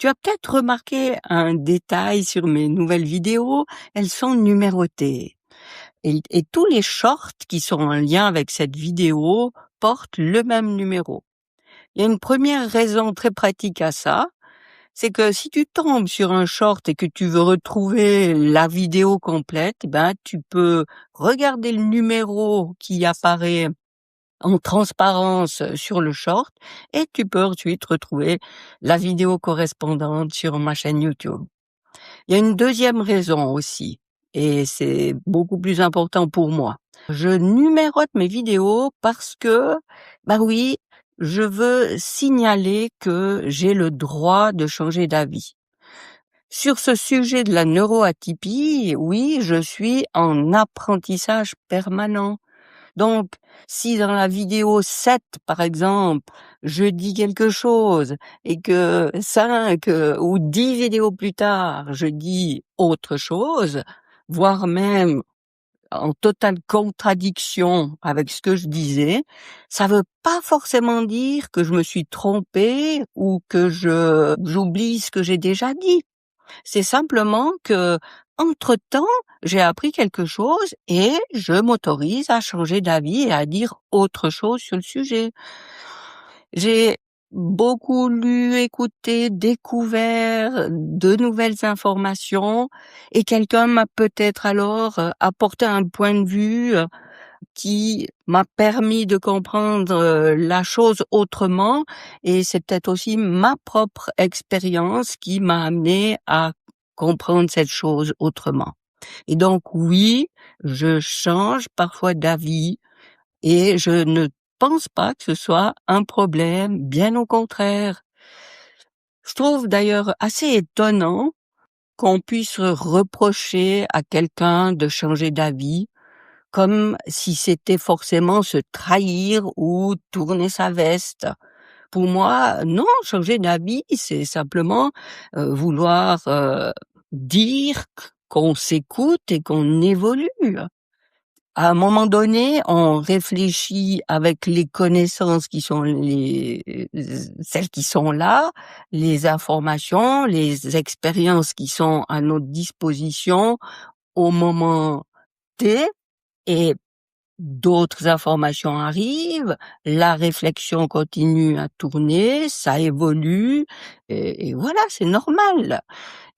Tu as peut-être remarqué un détail sur mes nouvelles vidéos, elles sont numérotées. Et tous les shorts qui sont en lien avec cette vidéo portent le même numéro. Il y a une première raison très pratique à ça, c'est que si tu tombes sur un short et que tu veux retrouver la vidéo complète, ben tu peux regarder le numéro qui apparaît en transparence sur le short et tu peux ensuite retrouver la vidéo correspondante sur ma chaîne YouTube. Il y a une deuxième raison aussi, et c'est beaucoup plus important pour moi. Je numérote mes vidéos parce que, bah oui, je veux signaler que j'ai le droit de changer d'avis. Sur ce sujet de la neuroatypie, oui, je suis en apprentissage permanent. Donc, si dans la vidéo 7, par exemple, je dis quelque chose et que 5 ou 10 vidéos plus tard, je dis autre chose, voire même en totale contradiction avec ce que je disais, ça veut pas forcément dire que je me suis trompée ou que j'oublie ce que j'ai déjà dit. C'est simplement que, entre-temps, j'ai appris quelque chose et je m'autorise à changer d'avis et à dire autre chose sur le sujet. J'ai beaucoup lu, écouté, découvert de nouvelles informations et quelqu'un m'a peut-être alors apporté un point de vue qui m'a permis de comprendre la chose autrement, et c'est peut-être aussi ma propre expérience qui m'a amené à comprendre cette chose autrement. Et donc oui, je change parfois d'avis et je ne pense pas que ce soit un problème, bien au contraire. Je trouve d'ailleurs assez étonnant qu'on puisse reprocher à quelqu'un de changer d'avis comme si c'était forcément se trahir ou tourner sa veste. Pour moi, non, changer d'avis, c'est simplement vouloir dire qu'on s'écoute et qu'on évolue. À un moment donné, on réfléchit avec les connaissances qui sont celles qui sont là, les informations, les expériences qui sont à notre disposition au moment T, et d'autres informations arrivent, la réflexion continue à tourner, ça évolue, et voilà, c'est normal.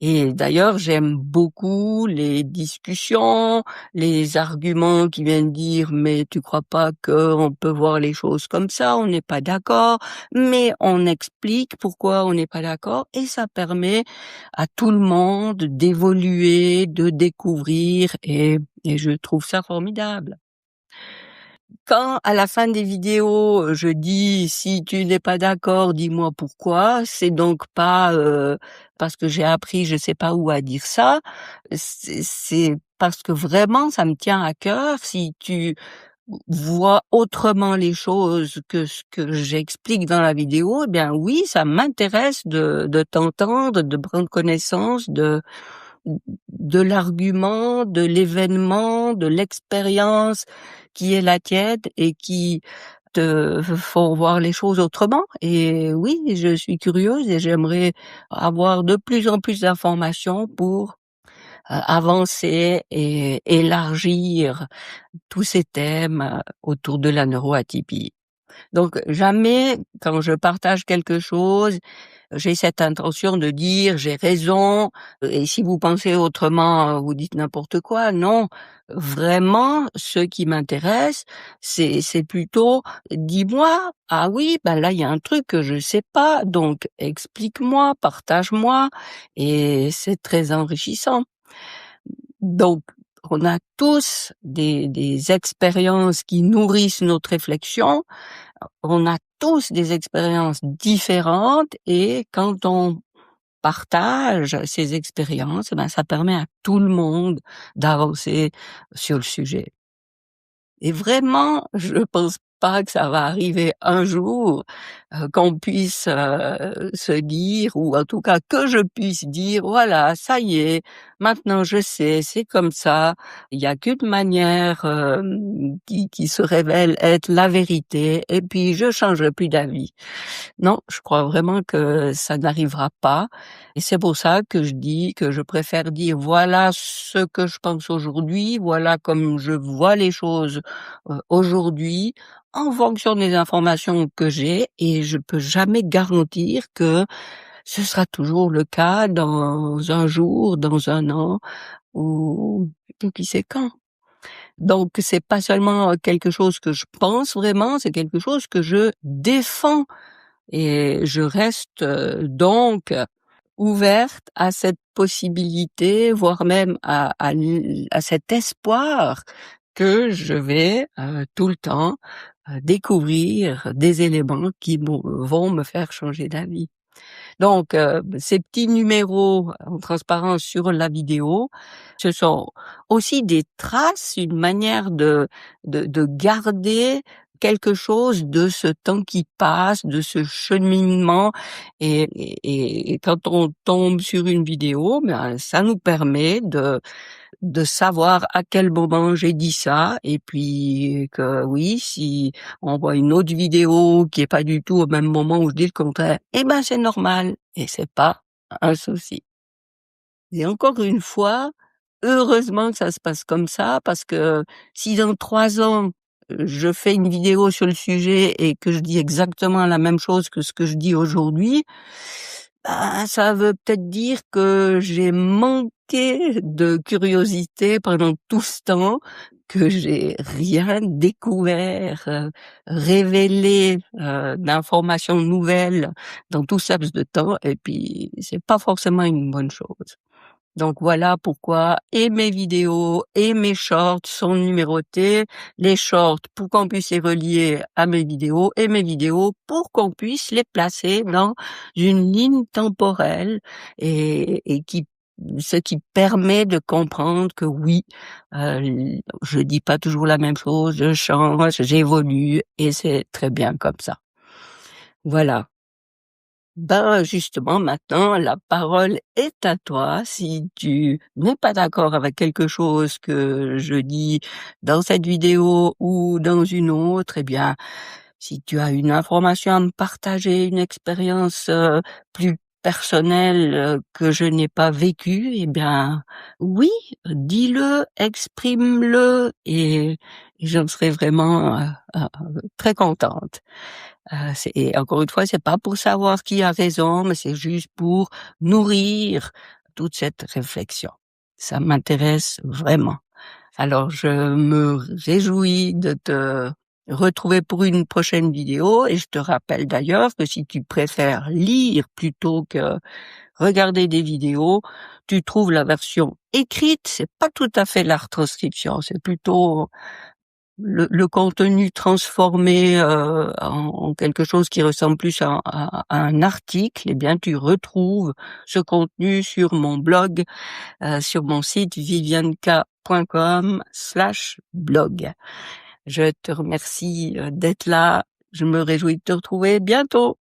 Et d'ailleurs, j'aime beaucoup les discussions, les arguments qui viennent dire «Mais tu crois pas qu'on peut voir les choses comme ça? On n'est pas d'accord», mais on explique pourquoi on n'est pas d'accord et ça permet à tout le monde d'évoluer, de découvrir, et je trouve ça formidable. Quand à la fin des vidéos, je dis: «Si tu n'es pas d'accord, dis-moi pourquoi», c'est donc pas, parce que j'ai appris je sais pas où à dire ça, c'est parce que vraiment ça me tient à cœur. Si tu vois autrement les choses que ce que j'explique dans la vidéo, eh bien oui, ça m'intéresse de t'entendre, de prendre connaissance de l'argument, de l'événement, de l'expérience qui est la tienne et qui te font voir les choses autrement. Et oui, je suis curieuse et j'aimerais avoir de plus en plus d'informations pour avancer et élargir tous ces thèmes autour de la neuroatypie. Donc jamais, quand je partage quelque chose, j'ai cette intention de dire: «J'ai raison, et si vous pensez autrement, vous dites n'importe quoi». Non, vraiment, ce qui m'intéresse, c'est plutôt: «Dis-moi, ah oui, ben là, il y a un truc que je sais pas, donc explique-moi, partage-moi», et c'est très enrichissant. Donc, on a tous des expériences qui nourrissent notre réflexion. On a tous des expériences différentes et quand on partage ces expériences, ben, ça permet à tout le monde d'avancer sur le sujet. Et vraiment, je pense pas que ça va arriver un jour qu'on puisse se dire, ou en tout cas que je puisse dire: «Voilà, ça y est, maintenant je sais, c'est comme ça. Il y a qu'une manière, qui se révèle être la vérité et puis je changerai plus d'avis». Non, je crois vraiment que ça n'arrivera pas et c'est pour ça que je dis que je préfère dire: «Voilà ce que je pense aujourd'hui, voilà comme je vois les choses, aujourd'hui, en fonction des informations que j'ai», et je peux jamais garantir que ce sera toujours le cas dans un jour, dans un an ou qui sait quand. Donc c'est pas seulement quelque chose que je pense vraiment, c'est quelque chose que je défends et je reste, donc ouverte à cette possibilité, voire même à cet espoir que je vais, tout le temps, découvrir des éléments qui vont me faire changer d'avis. Donc, ces petits numéros en transparence sur la vidéo, ce sont aussi des traces, une manière de garder quelque chose de ce temps qui passe, de ce cheminement et quand on tombe sur une vidéo, ben, ça nous permet de savoir à quel moment j'ai dit ça et puis que oui, si on voit une autre vidéo qui est pas du tout au même moment où je dis le contraire, eh ben, c'est normal et c'est pas un souci. Et encore une fois, heureusement que ça se passe comme ça parce que si dans 3 ans, je fais une vidéo sur le sujet et que je dis exactement la même chose que ce que je dis aujourd'hui, bah, ça veut peut-être dire que j'ai manqué de curiosité pendant tout ce temps, que j'ai rien découvert, révélé, d'informations nouvelles dans tout ce laps de temps et puis c'est pas forcément une bonne chose. Donc voilà pourquoi et mes vidéos et mes shorts sont numérotés. Les shorts pour qu'on puisse les relier à mes vidéos et mes vidéos pour qu'on puisse les placer dans une ligne temporelle et qui ce qui permet de comprendre que oui, je dis pas toujours la même chose, je change, j'évolue et c'est très bien comme ça. Voilà. Ben, justement, maintenant, la parole est à toi. Si tu n'es pas d'accord avec quelque chose que je dis dans cette vidéo ou dans une autre, eh bien, si tu as une information à me partager, une expérience plus personnelle que je n'ai pas vécue, eh bien, oui, dis-le, exprime-le et j'en serai vraiment très contente. Et encore une fois, c'est pas pour savoir qui a raison, mais c'est juste pour nourrir toute cette réflexion. Ça m'intéresse vraiment. Alors, je me réjouis de te retrouver pour une prochaine vidéo et je te rappelle d'ailleurs que si tu préfères lire plutôt que regarder des vidéos, tu trouves la version écrite. C'est pas tout à fait la retranscription, c'est plutôt le contenu transformé en quelque chose qui ressemble plus à un article, eh bien tu retrouves ce contenu sur mon blog, sur mon site vivianka.com/blog. Je te remercie d'être là. Je me réjouis de te retrouver bientôt.